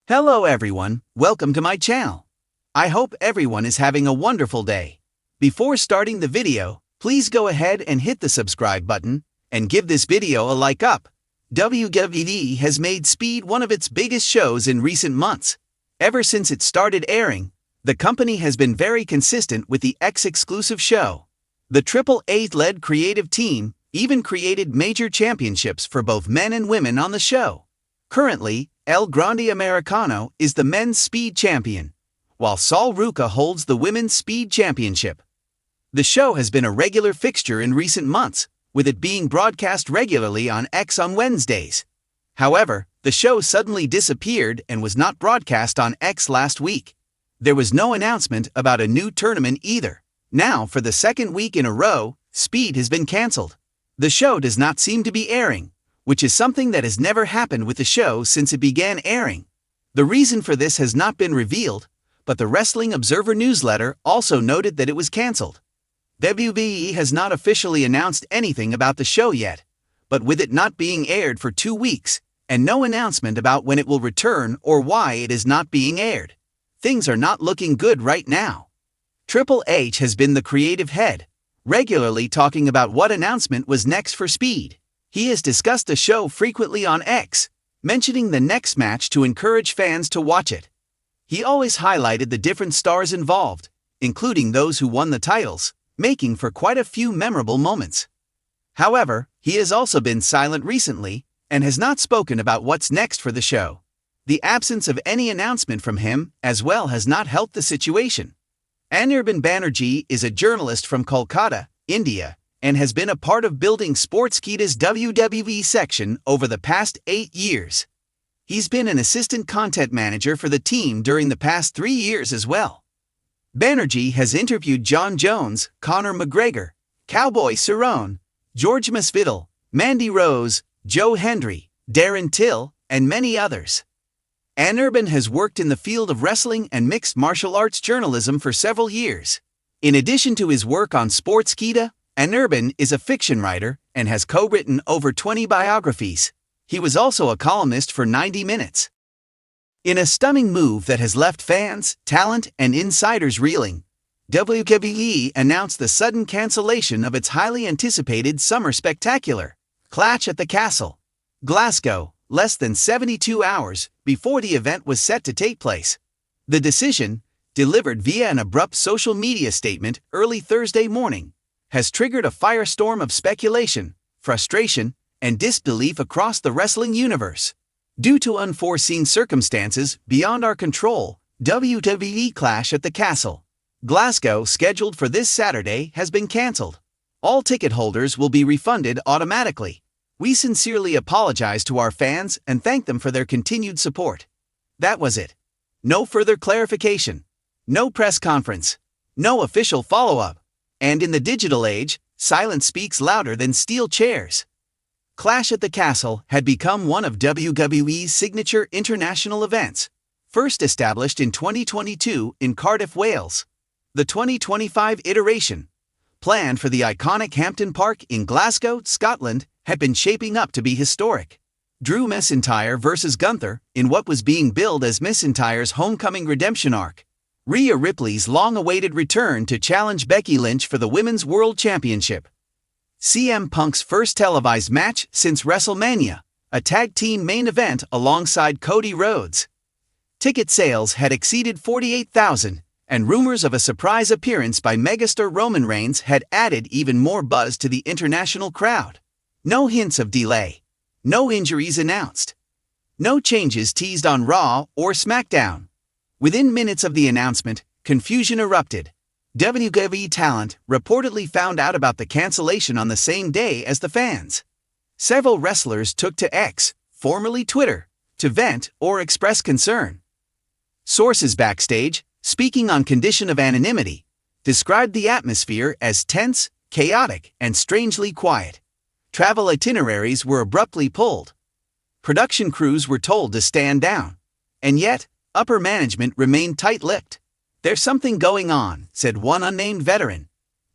Hello everyone, welcome to my channel. I hope everyone is having a wonderful day. Before starting the video, please go ahead and hit the subscribe button and give this video a like up. WWE has made Speed one of its biggest shows in recent months. Ever since it started airing, the company has been very consistent with the X-exclusive show. The Triple H-led creative team even created major championships for both men and women on the show. Currently, El Grande Americano is the men's speed champion, while Sol Ruca holds the women's speed championship. The show has been a regular fixture in recent months, with it being broadcast regularly on X on Wednesdays. However, the show suddenly disappeared and was not broadcast on X last week. There was no announcement about a new tournament either. Now, for the second week in a row, Speed has been cancelled. The show does not seem to be airing, which is something that has never happened with the show since it began airing. The reason for this has not been revealed, but the Wrestling Observer newsletter also noted that it was cancelled. WWE has not officially announced anything about the show yet, but with it not being aired for 2 weeks, and no announcement about when it will return or why it is not being aired, things are not looking good right now. Triple H has been the creative head, regularly talking about what announcement was next for Speed. He has discussed the show frequently on X, mentioning the next match to encourage fans to watch it. He always highlighted the different stars involved, including those who won the titles, making for quite a few memorable moments. However, he has also been silent recently and has not spoken about what's next for the show. The absence of any announcement from him as well has not helped the situation. Anirban Banerjee is a journalist from Kolkata, India, and has been a part of building Sportskeeda's WWE section over the past 8 years. He's been an assistant content manager for the team during the past 3 years as well. Banerjee has interviewed John Jones, Conor McGregor, Cowboy Cerrone, George Masvidal, Mandy Rose, Joe Hendry, Darren Till, and many others. Anirban has worked in the field of wrestling and mixed martial arts journalism for several years. In addition to his work on Sportskeeda, Anirban is a fiction writer and has co-written over 20 biographies. He was also a columnist for 90 Minutes. In a stunning move that has left fans, talent, and insiders reeling, WWE announced the sudden cancellation of its highly anticipated summer spectacular, Clash at the Castle, Glasgow, less than 72 hours before the event was set to take place. The decision, delivered via an abrupt social media statement early Thursday morning, has triggered a firestorm of speculation, frustration, and disbelief across the wrestling universe. Due to unforeseen circumstances beyond our control, WWE Clash at the Castle, Glasgow, scheduled for this Saturday, has been cancelled. All ticket holders will be refunded automatically. We sincerely apologize to our fans and thank them for their continued support. That was it. No further clarification. No press conference. No official follow-up. And in the digital age, silence speaks louder than steel chairs. Clash at the Castle had become one of WWE's signature international events, first established in 2022 in Cardiff, Wales. The 2025 iteration, planned for the iconic Hampton Park in Glasgow, Scotland, had been shaping up to be historic. Drew McIntyre versus Gunther in what was being billed as McIntyre's homecoming redemption arc. Rhea Ripley's long-awaited return to challenge Becky Lynch for the Women's World Championship. CM Punk's first televised match since WrestleMania, a tag team main event alongside Cody Rhodes. Ticket sales had exceeded 48,000, and rumors of a surprise appearance by megastar Roman Reigns had added even more buzz to the international crowd. No hints of delay. No injuries announced. No changes teased on Raw or SmackDown. Within minutes of the announcement, confusion erupted. WWE talent reportedly found out about the cancellation on the same day as the fans. Several wrestlers took to X, formerly Twitter, to vent or express concern. Sources backstage, speaking on condition of anonymity, described the atmosphere as tense, chaotic, and strangely quiet. Travel itineraries were abruptly pulled. Production crews were told to stand down. And yet, upper management remained tight-lipped. "There's something going on," said one unnamed veteran.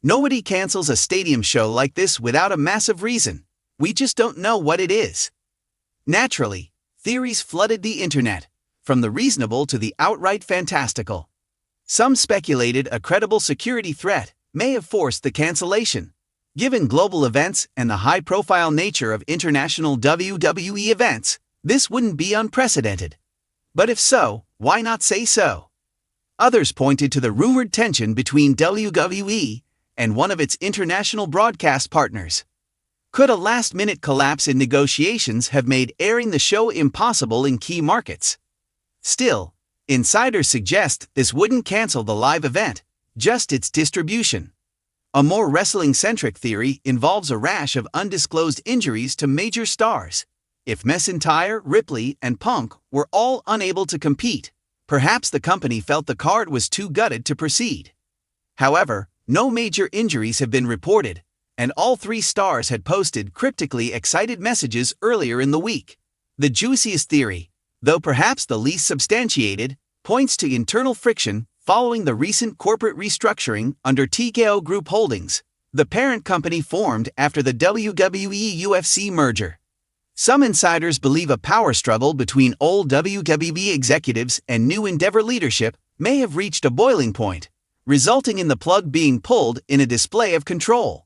"Nobody cancels a stadium show like this without a massive reason. We just don't know what it is." Naturally, theories flooded the internet. from the reasonable to the outright fantastical. Some speculated a credible security threat may have forced the cancellation. Given global events and the high-profile nature of international WWE events, this wouldn't be unprecedented. But if so, why not say so? Others pointed to the rumored tension between WWE and one of its international broadcast partners. Could a last-minute collapse in negotiations have made airing the show impossible in key markets? Still, insiders suggest this wouldn't cancel the live event, just its distribution. A more wrestling-centric theory involves a rash of undisclosed injuries to major stars. If McIntyre, Ripley, and Punk were all unable to compete, perhaps the company felt the card was too gutted to proceed. However, no major injuries have been reported, and all three stars had posted cryptically excited messages earlier in the week. The juiciest theory, though perhaps the least substantiated, points to internal friction following the recent corporate restructuring under TKO Group Holdings, the parent company formed after the WWE-UFC merger. Some insiders believe a power struggle between old WWE executives and new Endeavor leadership may have reached a boiling point, resulting in the plug being pulled in a display of control.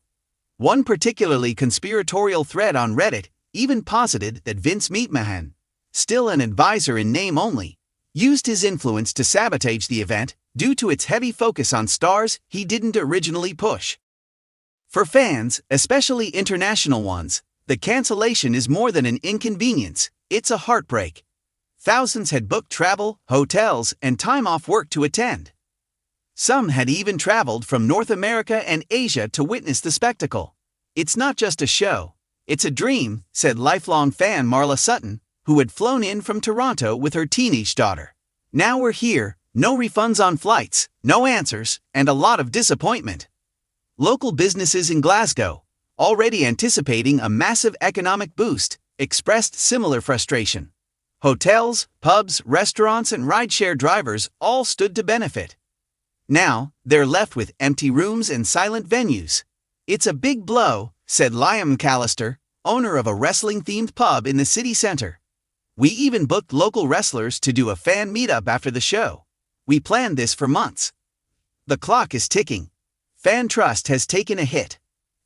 One particularly conspiratorial thread on Reddit even posited that Vince McMahon, still an advisor in name only, used his influence to sabotage the event due to its heavy focus on stars he didn't originally push. For fans, especially international ones, the cancellation is more than an inconvenience, it's a heartbreak. Thousands had booked travel, hotels, and time off work to attend. Some had even traveled from North America and Asia to witness the spectacle. It's not just a show, it's a dream, said lifelong fan Marla Sutton, who had flown in from Toronto with her teenage daughter. Now we're here, no refunds on flights, no answers, and a lot of disappointment. Local businesses in Glasgow, already anticipating a massive economic boost, expressed similar frustration. Hotels, pubs, restaurants, and rideshare drivers all stood to benefit. Now, they're left with empty rooms and silent venues. It's a big blow, said Liam McAllister, owner of a wrestling-themed pub in the city center. We even booked local wrestlers to do a fan meetup after the show. We planned this for months. The clock is ticking. Fan trust has taken a hit.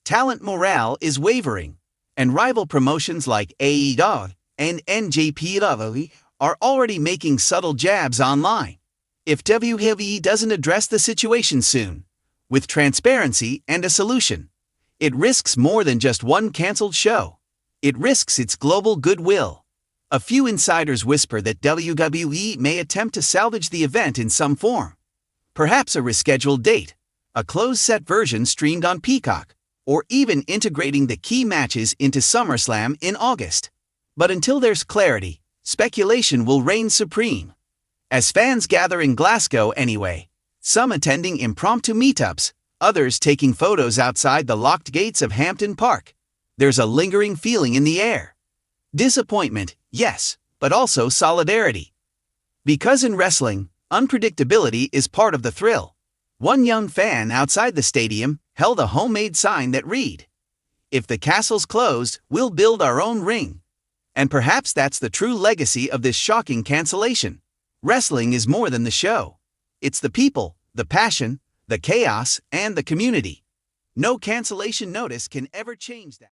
Talent morale is wavering. And rival promotions like AEW and NJPW are already making subtle jabs online. If WWE doesn't address the situation soon, with transparency and a solution, it risks more than just one canceled show. It risks its global goodwill. A few insiders whisper that WWE may attempt to salvage the event in some form. Perhaps a rescheduled date, a closed-set version streamed on Peacock, or even integrating the key matches into SummerSlam in August. But until there's clarity, speculation will reign supreme. As fans gather in Glasgow anyway, some attending impromptu meetups, others taking photos outside the locked gates of Hampton Park, there's a lingering feeling in the air. Disappointment, yes, but also solidarity. Because in wrestling, unpredictability is part of the thrill. One young fan outside the stadium held a homemade sign that read, "If the castle's closed, we'll build our own ring." And perhaps that's the true legacy of this shocking cancellation. Wrestling is more than the show. It's the people, the passion, the chaos, and the community. No cancellation notice can ever change that.